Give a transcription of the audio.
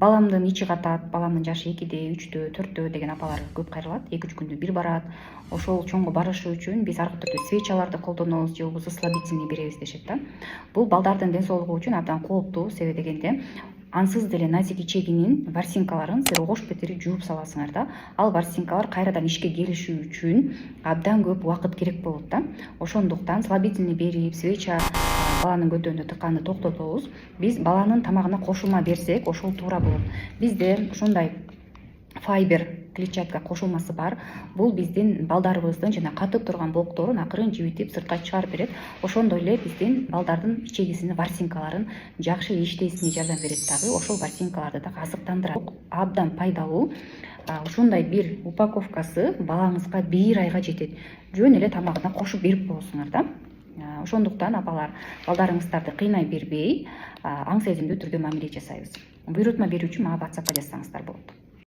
баламдын ичи катат, баламдын жашы 2-дө, 3-дө, 4-дө деген апалар көп кайрылат. 2-3 күндө бир барат. Ошол чоңго барышы үчүн биз ар түрдүү свечаларды колдонобуз же болбосо слабительный беребиз дешет да. Бул балдардын ден соолугу үчүн абдан кооптуу, себеби дегенде ансыз деле назик ичегинин ворсинкаларын силер ош бетери жууп саласыңар да. Ал ворсинкалар кайрадан ишке келиши үчүн абдан көп убакыт керек болот да. Ошондуктан слабительный берип, свеча баланын көтөөнү тыкканды токтотобуз. Биз баланын тамагына кошулма берсек, ошол туура болот. Бизде ушундай файбер клетчатка кошулмасы бар. Бул биздин балдарыбыздын жана катып турган блокторун акырын жибитип сыртка чыгарып берет. Ошондой эле биздин балдардын ичегисинин ворсинкаларын жакшы иштесине жардам берет дагы. Ошол ворсинкаларды да азыктандырат. Абдан пайдалуу. Ушундай бир упаковкасы балаңызга 1 айга жетет. Жөн эле тамагына кошуп берип коесуңар да. Ошондуктан апалар балдарыңыздарды кыйнай бербей, аң сезимдүү түрдө мамиле жасайбыз. Буйрутма берүү үчүн мага WhatsAppка жазсаңыздар болот.